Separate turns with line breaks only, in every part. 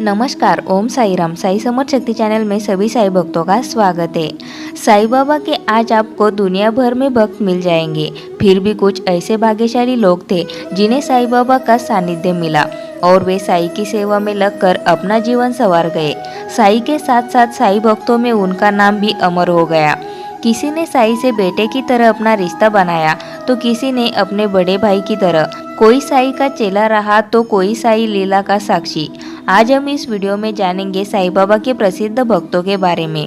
नमस्कार, ओम साई राम। साई समर्थ शक्ति चैनल में सभी साई भक्तों का स्वागत है। साई बाबा के आज आपको दुनिया भर में भक्त मिल जाएंगे। फिर भी कुछ ऐसे भाग्यशाली लोग थे जिन्हें साई बाबा का सानिध्य मिला और वे साई की सेवा में लगकर अपना जीवन संवार गए। साई के साथ साथ साई भक्तों में उनका नाम भी अमर हो गया। किसी ने साई से बेटे की तरह अपना रिश्ता बनाया तो किसी ने अपने बड़े भाई की तरह। कोई साई का चेला रहा तो कोई साई लीला का साक्षी। आज हम इस वीडियो में जानेंगे साई बाबा के प्रसिद्ध भक्तों के बारे में।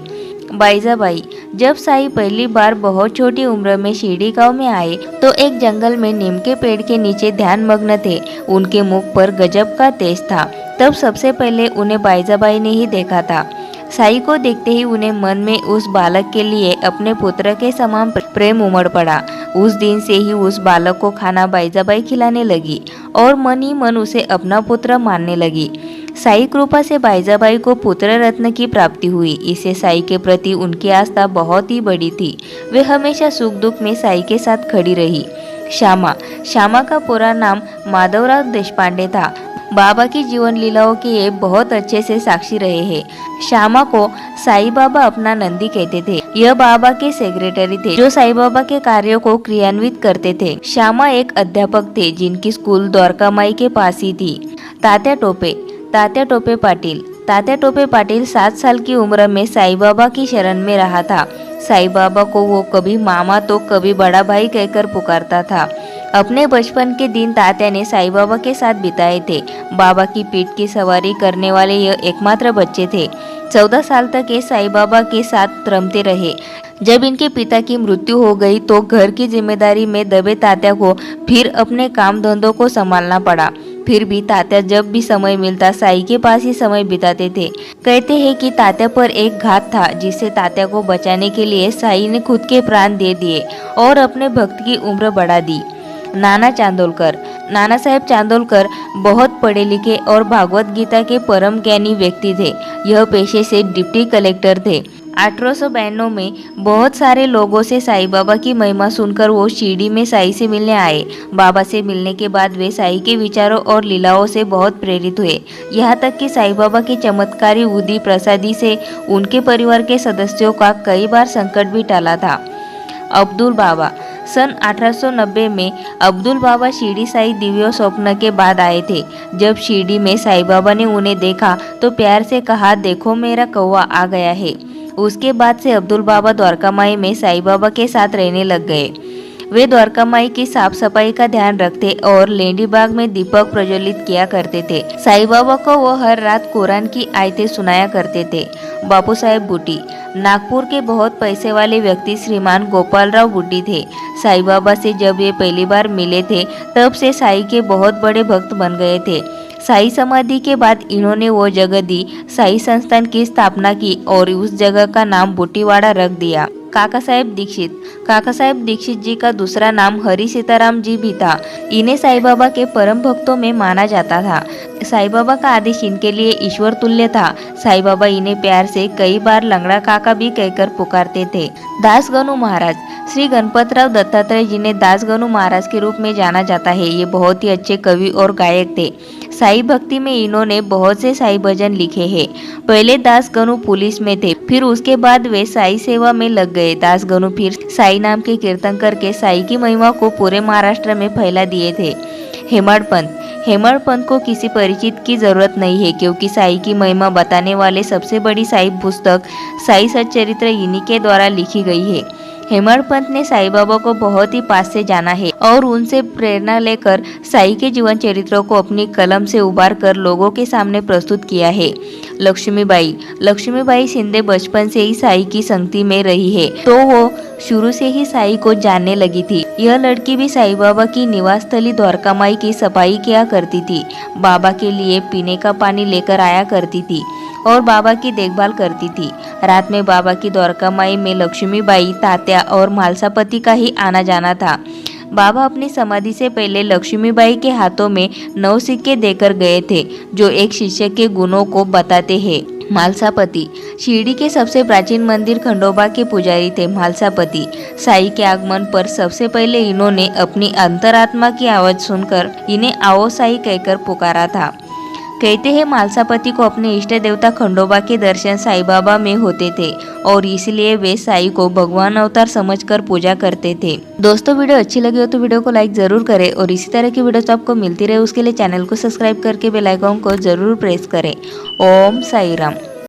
बाईजाबाई। जब साई पहली बार बहुत छोटी उम्र में शिरडी गांव में आए तो एक जंगल में नीम के पेड़ के नीचे ध्यान मग्न थे। उनके मुख पर गजब का तेज था। तब सबसे पहले उन्हें बाईजाबाई ने ही देखा था। साई को देखते ही उन्हें मन में उस बालक के लिए अपने पुत्र के समान प्रेम उमड़ पड़ा। उस दिन से ही उस बालक को खाना बाईजाबाई खिलाने लगी और मन ही मन उसे अपना पुत्र मानने लगी। साई कृपा से बाईजाबाई को पुत्र रत्न की प्राप्ति हुई। इससे साई के प्रति उनकी आस्था बहुत ही बड़ी थी। वे हमेशा सुख दुख में साई के साथ खड़ी रही। श्यामा। श्यामा का पूरा नाम माधवराव देशपांडे था। बाबा की जीवन लीलाओं के ये बहुत अच्छे से साक्षी रहे हैं। श्यामा को साई बाबा अपना नंदी कहते थे। यह बाबा के सेक्रेटरी थे जो साई बाबा के कार्यों को क्रियान्वित करते थे। श्यामा एक अध्यापक थे जिनकी स्कूल द्वारका माई के पास ही थी। तात्या टोपे। तात्या टोपे पाटिल। तात्या टोपे पाटिल 7 साल की उम्र में साई बाबा की शरण में रहा था। साई बाबा को वो कभी मामा तो कभी बड़ा भाई कहकर पुकारता था। अपने बचपन के दिन तात्या ने साई बाबा के साथ बिताए थे। बाबा की पीठ की सवारी करने वाले यह एकमात्र बच्चे थे। 14 साल तक ये साई बाबा के साथ रमते रहे। जब इनके पिता की मृत्यु हो गई तो घर की जिम्मेदारी में दबे तात्या को फिर अपने काम धंधों को संभालना पड़ा। फिर भी तात्या जब भी समय मिलता साई के पास ही समय बिताते थे। कहते हैं कि तात्या पर एक घात था जिससे तात्या को बचाने के लिए साई ने खुद के प्राण दे दिए और अपने भक्त की उम्र बढ़ा दी। नाना चांदोलकर। नाना साहेब चांदोलकर बहुत पढ़े लिखे और भागवत गीता के परम ज्ञानी व्यक्ति थे। यह पेशे से डिप्टी कलेक्टर थे। 1892 में बहुत सारे लोगों से साई बाबा की महिमा सुनकर वो शिरडी में साई से मिलने आए। बाबा से मिलने के बाद वे साई के विचारों और लीलाओं से बहुत प्रेरित हुए। यहाँ तक कि साई बाबा की चमत्कारी बुद्धि प्रसादी से उनके परिवार के सदस्यों का कई बार संकट भी टला था। अब्दुल बाबा। सन 1890 में अब्दुल बाबा शिरडी साई दिव्य स्वप्न के बाद आए थे। जब शिरडी में साई बाबा ने उन्हें देखा तो प्यार से कहा, देखो मेरा कौवा आ गया है। उसके बाद से अब्दुल बाबा द्वारका माई में साई बाबा के साथ रहने लग गए। वे द्वारका माई की साफ सफाई का ध्यान रखते और लेंडी बाग में दीपक प्रज्वलित किया करते थे। साई बाबा को वो हर रात कुरान की आयतें सुनाया करते थे। बापू साहेब बुड्डी। नागपुर के बहुत पैसे वाले व्यक्ति श्रीमान गोपालराव बुड्डी थे। साई बाबा से जब ये पहली बार मिले थे तब से साई के बहुत बड़े भक्त बन गए थे। साई समाधि के बाद इन्होंने वो जगह दी, साई संस्थान की स्थापना की और उस जगह का नाम बुटीवाड़ा रख दिया। काका साहेब दीक्षित। काका साहेब दीक्षित जी का दूसरा नाम हरि सीताराम जी भी था। इन्हें साई बाबा के परम भक्तों में माना जाता था। साई बाबा का आदेश इनके लिए ईश्वर तुल्य था। साई बाबा इन्हें प्यार से कई बार लंगड़ा काका भी कहकर पुकारते थे। दास गणु महाराज। श्री गणपतराव दत्तात्रेय जिन्हें दास गणु महाराज के रूप में जाना जाता है, ये बहुत ही अच्छे कवि और गायक थे। साई भक्ति में इन्होंने बहुत से साई भजन लिखे हैं। पहले दास गणु पुलिस में थे, फिर उसके बाद वे साई सेवा में लग गए। दास गणु फिर साई नाम के कीर्तन करके साई की महिमा को पूरे महाराष्ट्र में फैला दिए थे। हेमाड पंथ। हेमाड पंथ को किसी परिचित की जरूरत नहीं है क्योंकि साई की महिमा बताने वाले सबसे बड़ी साई पुस्तक साई सच्चरित्र इन्हीं के द्वारा लिखी गई है। हेमाड पंथ ने साई बाबा को बहुत ही पास से जाना है और उनसे प्रेरणा लेकर साई के जीवन चरित्रों को अपनी कलम से उबार कर लोगों के सामने प्रस्तुत किया है। लक्ष्मीबाई। लक्ष्मीबाई शिंदे बचपन से ही साई की संगति में रही है तो वो शुरू से ही साई को जानने लगी थी। यह लड़की भी साई बाबा की निवास स्थली द्वारका माई की सफाई किया करती थी। बाबा के लिए पीने का पानी लेकर आया करती थी और बाबा की देखभाल करती थी। रात में बाबा की द्वारका माई में लक्ष्मीबाई, तात्या और मालसापति का ही आना जाना था। बाबा अपनी समाधि से पहले लक्ष्मीबाई के हाथों में 9 सिक्के देकर गए थे जो एक शिष्य के गुणों को बताते हैं। मालसापति। शिरडी के सबसे प्राचीन मंदिर खंडोबा के पुजारी थे मालसापति। साई के आगमन पर सबसे पहले इन्होंने अपनी अंतरात्मा की आवाज सुनकर इन्हें आओ साई कहकर पुकारा था। कहते हैं मालसापति को अपने इष्ट देवता खंडोबा के दर्शन साईं बाबा में होते थे और इसलिए वे साईं को भगवान अवतार समझकर पूजा करते थे। दोस्तों वीडियो अच्छी लगी हो तो वीडियो को लाइक जरूर करें और इसी तरह की वीडियोस आपको मिलती रहे उसके लिए चैनल को सब्सक्राइब करके बेल आइकन को जरूर प्रेस करें। ओम साई राम।